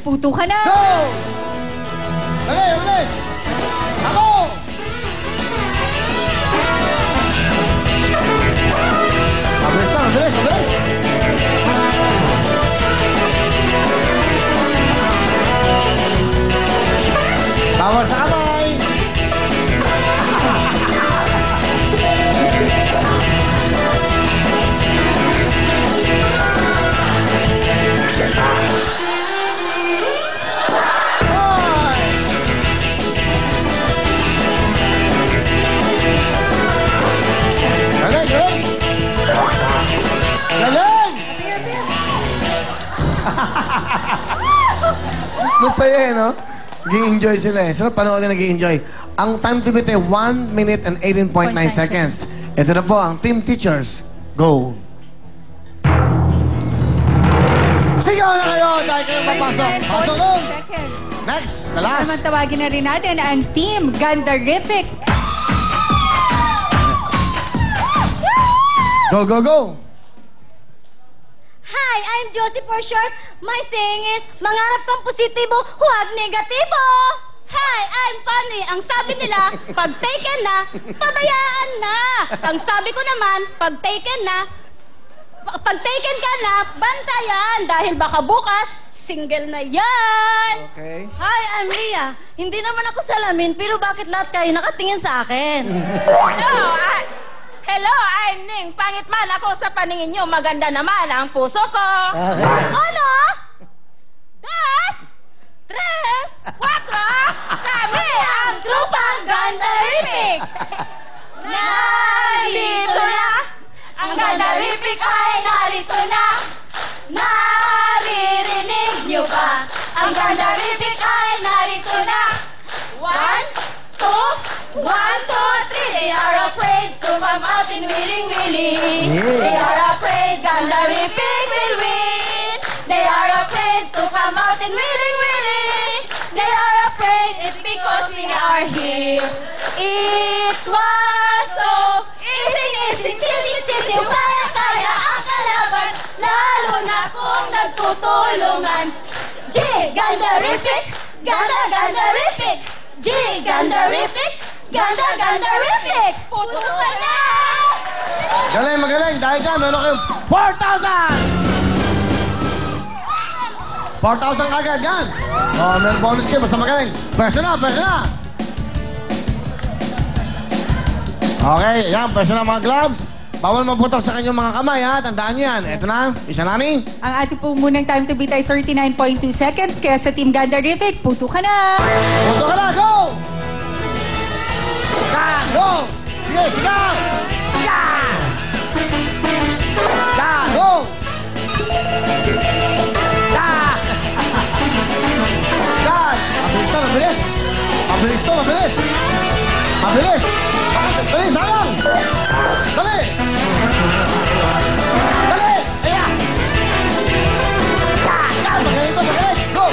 puto ka na! Go! Dali, ulit! Ako! Mabilis lang, mabilis, mabilis! Bawal sa kamay! Galing, galing! Galing! Masaya eh, no? Nag-i-enjoy sila eh. Sarap panoorin nag-i-enjoy. Ang time to beat ay 1 minute and 18.9 seconds. Ito na po ang team teachers. Go! Sigaw na kayo dahil kayo mapasok. Pasok nun! Next, the last. Naman tawagin na rin natin ang Team Gandarific. Go, go, go! Hi, I'm Josie for short. My saying is, mangarap kang positibo, huwag negatibo. Hi, I'm Fanny. Ang sabi nila, pag taken na, pabayaan na. Ang sabi ko naman, pag taken ka na, bantayan. Dahil baka bukas, single na yan. Okay. Hi, I'm Ria. Hindi naman ako salamin, pero bakit lahat kayo nakatingin sa akin? Hello, I'm Ning. Pangit man ako sa paningin nyo, maganda naman ang puso ko. Ano? 2, 3, 4, kami ang Grupang Gandarific. Narito na, ang Gandarific ay narito na. Naririnig nyo ba? Ang Gandarific ay narito na. 1, 2, 1, 2, 3. They are afraid to come out in willing. They are afraid Gandarific will win. They are afraid to come out in willing. They are afraid it's because we are here. It was so easy. Kaya ang kalaban, lalo na kung nagtutulungan. G, Gandarific, Gandarific. G, Gandarific, Gandarific. Puto ka na! Galing, magaling. Dahil dyan, meron kayong 4,000! 4,000 agad, yan. Oh, meron bonus kayo. Basta magaling. Pwesa na, pwesa na. Okay, yan. Pwesa na mga gloves. Bawal maputok sa kanyang mga kamay, ha? Tandaan niyo yan. Ito na. Isa nani. Ang ating po munang time to beat ay 39.2 seconds. Kaya sa Team Gandarific, puto ka na! Puto ka na, go! Go! Sige, sige! Go! Mabilis! Mabilis to, mabilis! Mabilis! Dali, sayang! Dali! Dali! Ayan! Magaling to, magaling! Go!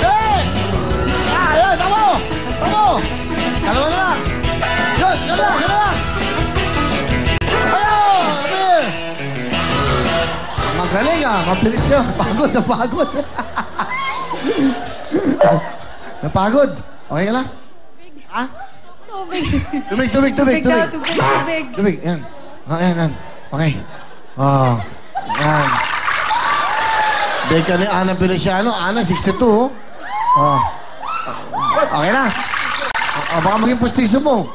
Dali! Ayan, tamo! Tamo! Dalawa na lang! Yun, yun lang, yun lang! Ayun! Amir! Magaling ah! Mabilis nyo! Pagod na pagod! Napagod. Okay ka lang? Ha? Tubig. Tubig, tubig, tubig, tubig. Tubig. Tubig, yan. Oh, yan, yan. Okay. Oh, yan. Beka ni Ana Feliciano. Ana, 62. Oh. Okay na. Oh, baka maging pustiso mo.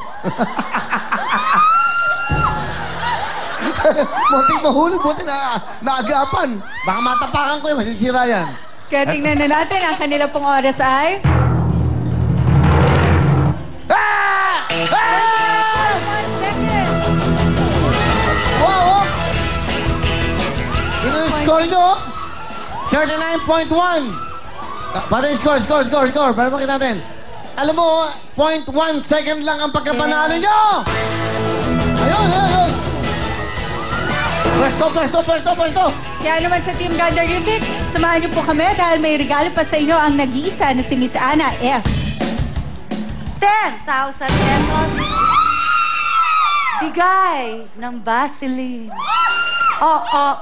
Munting mahulog, buti na naagapan. Baka matapakan ko yun, masisira yan. Kaya tingnan na natin, ang kanila pong oras ay... Ah! Ah! 1 second. Wow! Oh. Ito yung score nyo. 39.1. Para yung score. Para makita natin. Alam mo, 0.1 second lang ang pagkapanalo nyo. Ayun. Pwesto. Kaya naman sa Team Gandarific, samahan niyo po kami dahil may regalo pa sa inyo ang nag-iisa na si Miss Ana F. 10,000 pesos. Bigay ng Vaseline. awesome.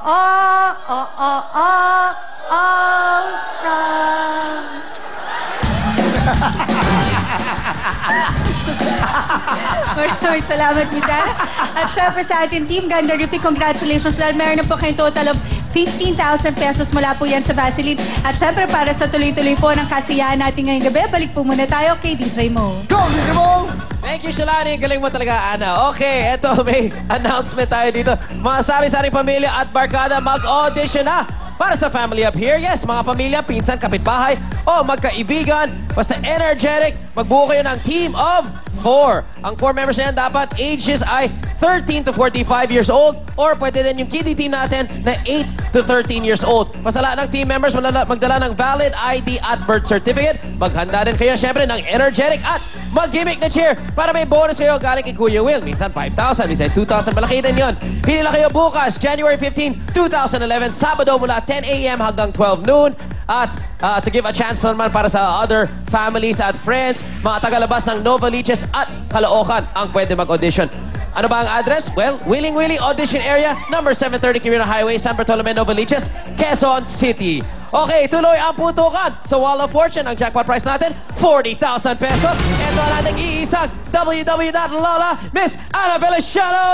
Maraming salamat, Miss Ana. At syempre sa ating team, Gandarific, congratulations dahil meron na po kayong total of 15,000 pesos mula po yan sa Vaseline. At syempre para sa tuloy-tuloy po ng kasiyahan natin ngayong gabi, balik po muna tayo kay DJ Mo. Go, DJ Mo! Thank you, Shalani. Galing mo talaga, Ana. Okay, eto, may announcement tayo dito. Mga sari-sari pamilya at barkada, mag-audition na para sa family up here. Yes, mga pamilya, pinsan, kapitbahay, o magkaibigan. Basta energetic, magbuo kayo ng team of 4. Ang 4 members na yan dapat ages ay 13 to 45 years old or pwede din yung kiddie team natin na 8 to 13 years old. Basta lahat ng team members magdala ng valid ID at birth certificate. Maghanda din kayo syempre ng energetic at mag-gimmick na cheer para may bonus kayo galing kay Kuya Will. Minsan 5,000, minsan 2,000. Malaki din yun. Pili lang kayo bukas, January 15, 2011, Sabado mula 10 a.m. hanggang 12 noon. At to give a chance naman para sa other families at friends, mga tagalabas ng Novaliches at Caloocan ang pwede mag-audition. Ano ba ang address? Well, Willing Willie Audition Area, number 730 Quirino Highway, San Bartolome, Novaliches, Quezon City. Okay, tuloy ang putukan sa Wall of Fortune. Ang jackpot price natin, 40,000 pesos. Ito na nag-iisang WW.Lola, Miss Ana Feliciano!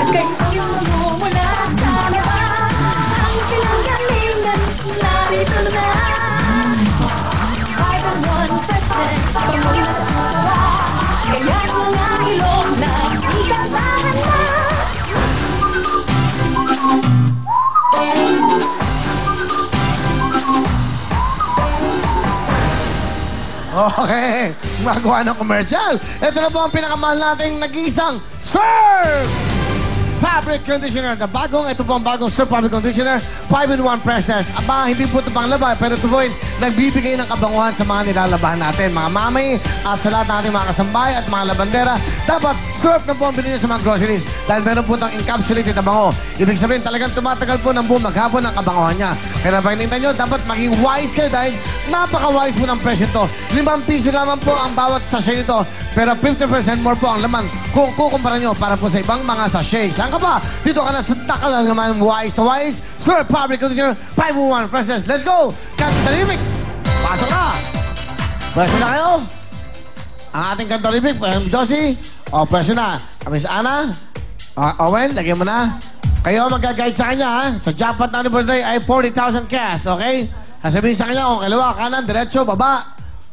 Kakayo mo mula sa labas. Ang kinagalingan, narito na. 5-1 pesos, pamulot sa kaya mga ilong na sigasahan na. Okay, magawa ng commercial. Ito na po ang pinakamahal nating nag-iisang Surf Fabric Conditioner. Ito po ang bagong Surf Fabric Conditioner. 5-in-1 press test. Aba, hindi po ito pang laba, pero ito po ay nagbibigay ng kabanguhan sa mga nilalabahan natin. Mga mamay at sa lahat ng ating mga kasambahay at mga labandera. Dapat Surf na po ang bilhin sa mga groceries dahil meron po itong encapsulated na bango. Ibig sabihin talagang tumatagal po ng buong maghapon ang kabanguhan niya. Kaya pagnintan nyo, dapat maging wise kayo dahil napaka-wise po ng presyo ito. 5 piso lamang po ang bawat sachet nito. Pero 50% more po ang laman kung kukumpara nyo para po sa ibang mga sachet. Saan ka pa? Dito ka na sa takalan naman wise to wise. Surf Fabric Conditioner 5-in-1 Freshness. Let's go! Kantaribik! Pasok na! Pwesto na kayo? Ang ating kantaribik, Josie. O, pwesto na. Miss Ana. Owen, lagyan mo na. Kayo mag-guide sa kanya, ha? Sa jackpot natin for today ay 40,000 cash, okay? Sasabihin sa kanya kung kaliwa, kanan, diretso, baba.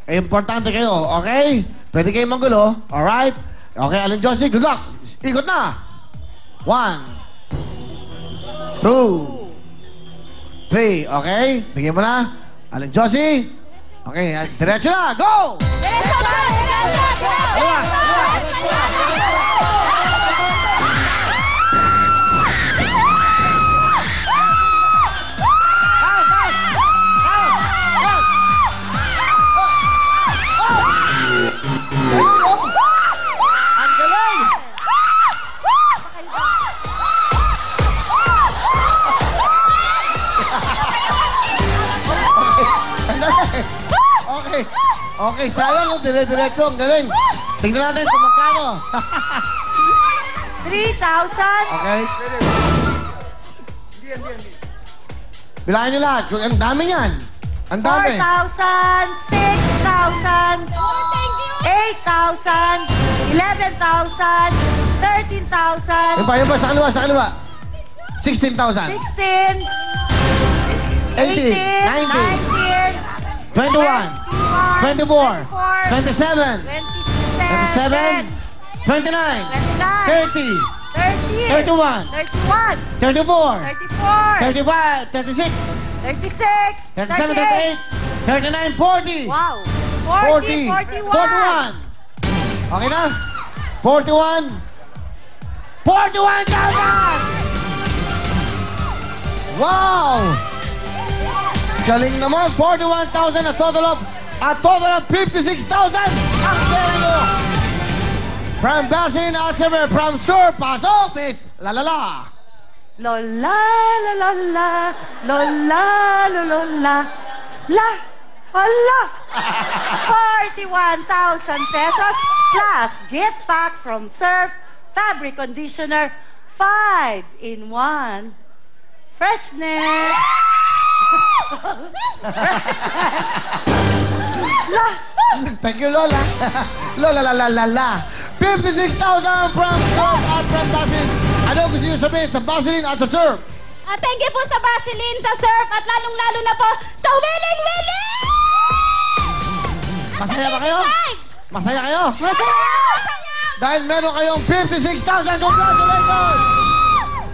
Importante kayo, okay? Pwede kayong manggulo, alright? Okay, Alan Josie, good luck. Ikot na. 1, 2, 3, okay? Bigyan mo na. Alan Josie. Okay, diretso na, go! Diretso ba? Diretso! Ang galing! Okay. Okay, sayang yung dire-diretso. Ang galing. Tingnan natin kung magkano. 3,000. Okay. Bilangin nyo lahat. Ang dami niyan. Ang dami. 4,000, 6,000, 8,000, 11,000, 13,000, Yung pa, sa kaliwa, sa kaliwa. 16,000. 16, 18, 19, 21, 24, 27, 27, 29, 30, 31, 31, 34, 34, 35, 36, 36, 37, 38. 38, 39, 40. Wow. 40, 41. Okay na? 41. 41,000! Wow! Galing naman. 41,000 a total of 56,000 ang pera nyo. From Basin at Sever, from Sur, pasok, Miss Lalala. Lola, la la la, lola, la la la, la, Hala! 41,000 pesos plus gift pack from Surf Fabric Conditioner 5-in-1 Freshness. Thank you, Lola. Lola, la, la, la, la. 56,000 from Surf at from Vaseline. Ano gusto niyo sabihin sa Vaseline at sa Surf? Thank you po sa Vaseline, sa Surf, at lalong-lalo na po sa Willing Willing! Masaya ba kayo? Masaya kayo? Masaya! Dahil meron kayong 56,000. Congratulations!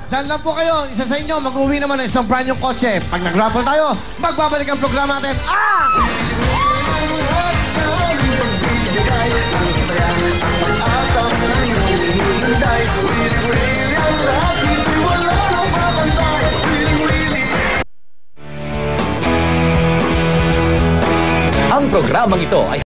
Diyan lang po kayo. Isa sa inyo, mag-uwi naman ng isang brand new kotse. Pag nag-raffle tayo, magbabalik ang programa natin. Ang programang ito ay